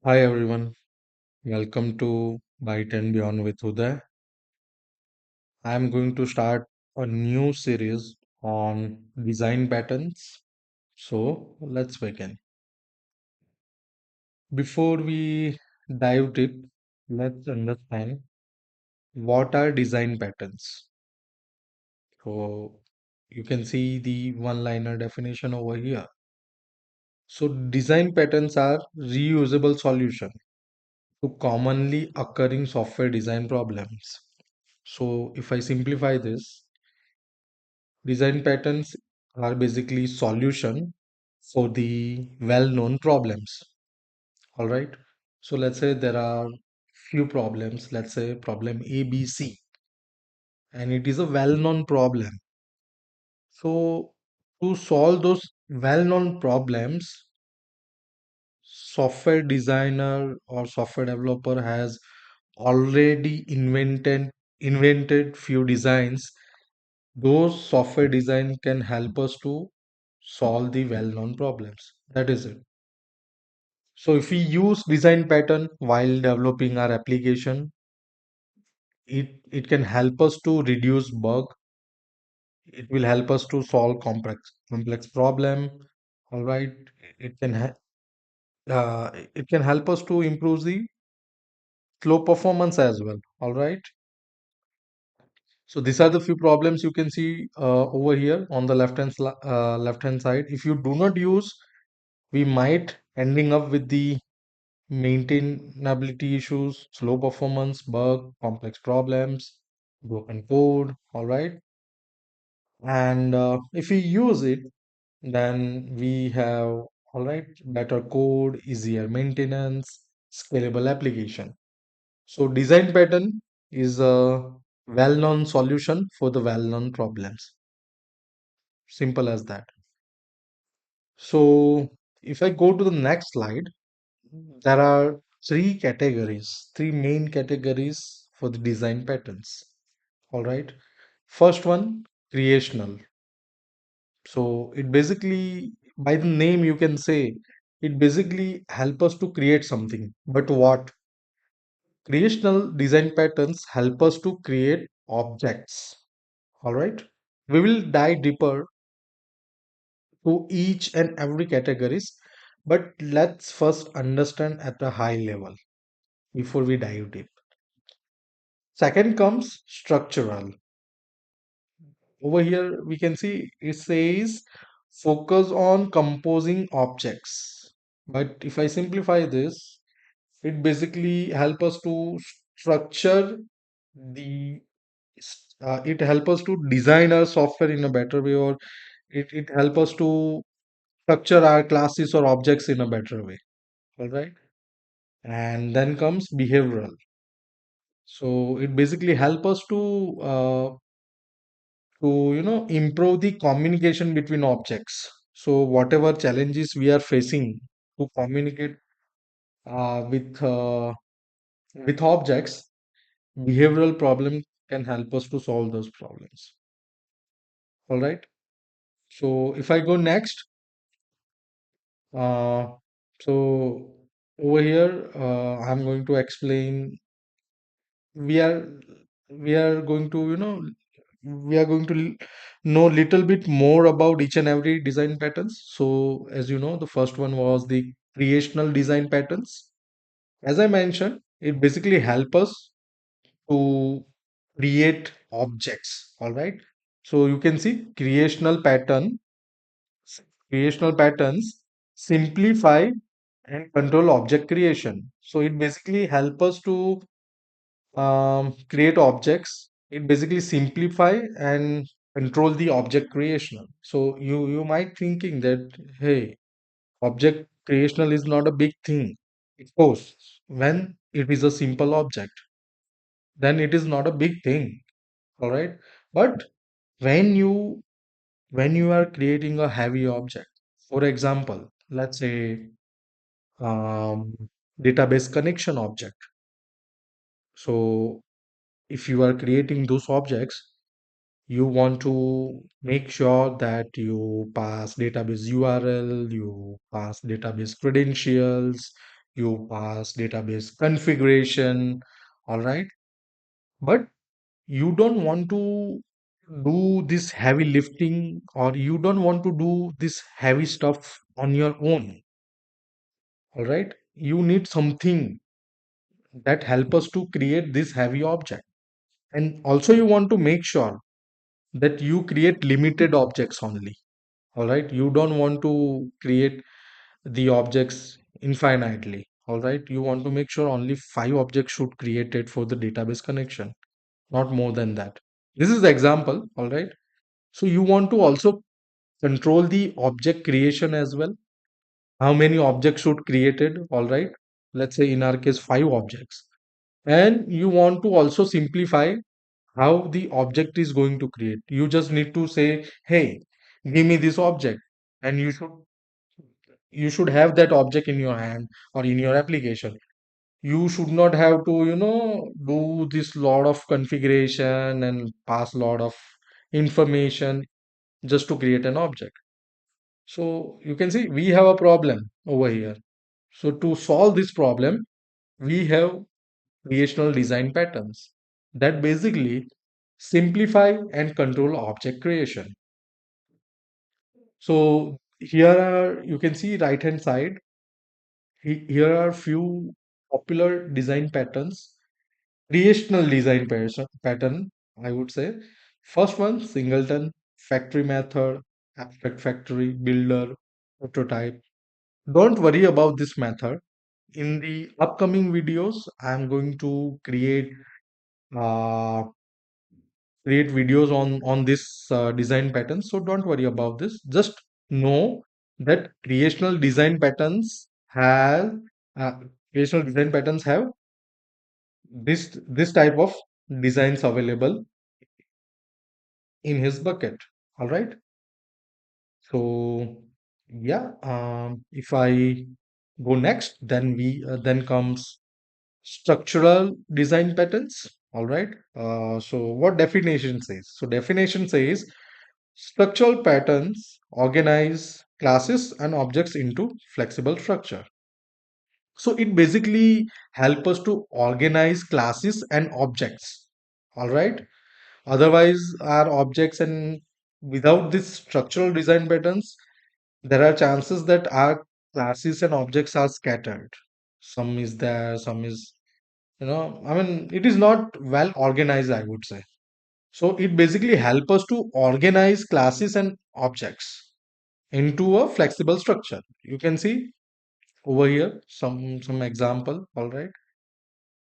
Hi everyone, welcome to Byte and Beyond with Uday. I am going to start a new series on design patterns. So let's begin. Before we dive deep, let's understand what are design patterns. So you can see the one-liner definition over here. So design patterns are reusable solution to commonly occurring software design problems. So if I simplify this, design patterns are basically solution for the well-known problems. All right. So let's say there are few problems. Let's say problem A, B, C, and it is a well-known problem. So to solve those well-known problems, software designer or software developer has already invented few designs. Those software design can help us to solve the well-known problems. That is it. So if we use design pattern while developing our application, it can help us to reduce bug. It will help us to solve complex problem. All right. It can it can help us to improve the flow performance as well. All right. So these are the few problems you can see over here on the left hand side. If you do not use, we might ending up with the maintainability issues, slow performance, bug, complex problems, broken code. All right. And if we use it, then we have, all right, better code, easier maintenance, scalable application. So design pattern is a well-known solution for the well-known problems. Simple as that. So if I go to the next slide, there are three main categories for the design patterns. All right. First one, creational. So it basically, by the name, you can say it basically help us to create something. But what? Creational design patterns help us to create objects. All right. We will dive deeper to each and every categories, but let's first understand at a high level before we dive deep. Second comes structural. Over here, we can see it says focus on composing objects. But if I simplify this, it basically help us to structure the it help us to design our software in a better way, or it help us to structure our classes or objects in a better way. All right. And then comes behavioral. So it basically help us to improve the communication between objects. So whatever challenges we are facing to communicate with objects, behavioral problem can help us to solve those problems. All right. So if I go next, uh, so over here I'm going to explain. We are we are going to we are going to know little bit more about each and every design patterns. So as you know, the first one was the creational design patterns. As I mentioned, it basically help us to create objects. All right. So you can see creational patterns simplify and control object creation. So it basically help us to create objects. It basically simplify and control the object creation. So you might thinking that, hey, object creational is not a big thing. Of course, when it is a simple object, then it is not a big thing. All right. But when you are creating a heavy object, for example, let's say um, database connection object. So if you are creating those objects, you want to make sure that you pass database URL, you pass database credentials, you pass database configuration, all right? But you don't want to do this heavy lifting, or you don't want to do this heavy stuff on your own, all right? You need something that help us to create this heavy object. And also you want to make sure that you create limited objects only, all right? You don't want to create the objects infinitely, all right? You want to make sure only 5 objects should created for the database connection, not more than that. This is the example, all right? So you want to also control the object creation as well. How many objects should created, all right? Let's say in our case 5 objects. And you want to also simplify how the object is going to create. You just need to say, hey, give me this object, and you should have that object in your hand or in your application. You should not have to do this lot of configuration and pass lot of information just to create an object. So you can see we have a problem over here. So to solve this problem, we have creational design patterns that basically simplify and control object creation. So here are, you can see right hand side, here are few popular design patterns, creational design pattern, I would say. First one, singleton, factory method, abstract factory, builder, prototype. Don't worry about this method. In the upcoming videos, I'm going to uh, create videos on this design pattern. So don't worry about this. Just know that have uh, creational design patterns have this type of designs available in his bucket. All right. So yeah, if I go next, then comes structural design patterns. All right. So what definition says? So definition says structural patterns organize classes and objects into flexible structure. So it basically help us to organize classes and objects. All right. Otherwise, our objects, and without this structural design patterns, there are chances that our classes and objects are scattered. Some is there, some is, I mean, it is not well organized, I would say. So it basically help us to organize classes and objects into a flexible structure. You can see over here some example. All right.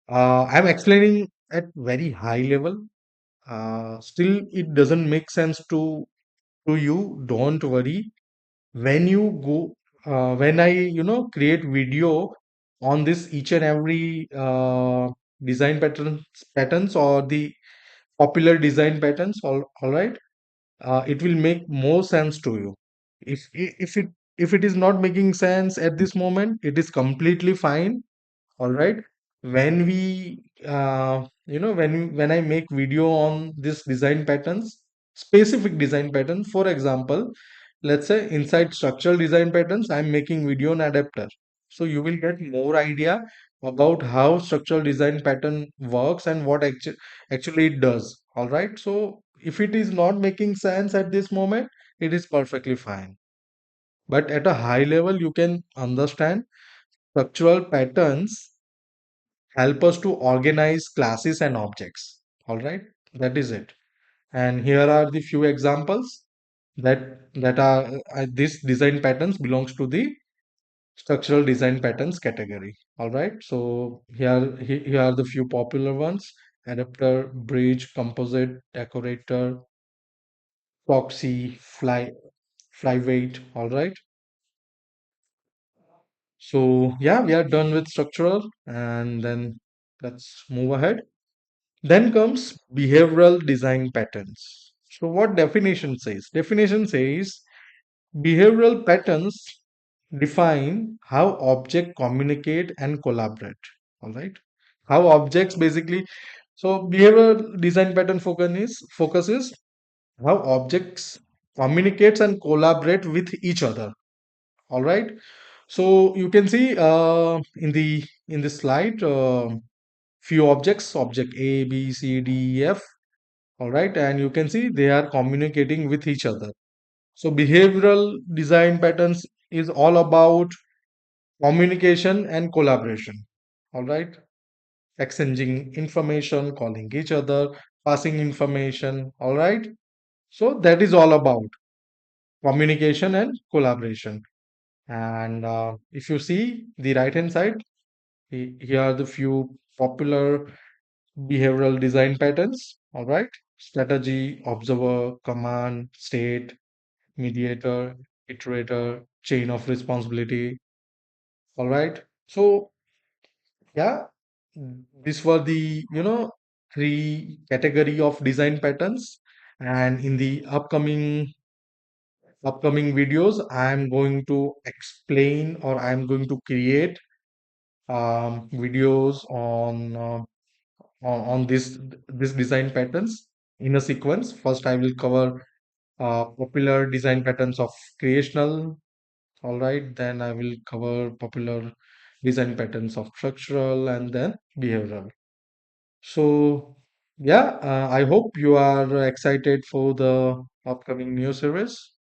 I'm explaining at very high level. Still, it doesn't make sense to you. Don't worry. When you go, when I create video on this each and every design patterns or the popular design patterns, all right, it will make more sense to you. If it is not making sense at this moment, it is completely fine. All right. When we when I make video on this design patterns, specific design pattern, for example, let's say inside structural design patterns, I'm making video on adapter. So you will get more idea about how structural design pattern works and what actually it does. All right. So if it is not making sense at this moment, it is perfectly fine. But at a high level, you can understand structural patterns help us to organize classes and objects. All right, that is it. And here are the few examples that are this design patterns belongs to the structural design patterns category. All right, so here are the few popular ones: adapter, bridge, composite, decorator, proxy, flyweight. All right, so yeah, we are done with structural, and then let's move ahead. Then comes behavioral design patterns. So what definition says? Definition says behavioral patterns define how objects communicate and collaborate. All right. How objects basically, so behavioral design pattern focuses how objects communicates and collaborate with each other. All right. So you can see in this slide few objects, object A, B, C, D, E, F. All right, and you can see they are communicating with each other. So behavioral design patterns is all about communication and collaboration. All right, exchanging information, calling each other, passing information. All right, so that is all about communication and collaboration. And if you see the right hand side, here are the few popular behavioral design patterns. All right, strategy, observer, command, state, mediator, iterator, chain of responsibility. All right. So yeah, these were the three category of design patterns. And in the upcoming videos, I am going to explain, or I am going to create videos on this design patterns in a sequence. First, I will cover popular design patterns of creational. All right, then I will cover popular design patterns of structural and then behavioral. So, yeah, I hope you are excited for the upcoming new series.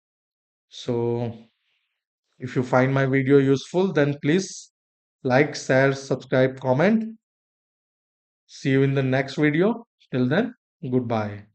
So, if you find my video useful, then please like, share, subscribe, comment. See you in the next video. Till then, goodbye.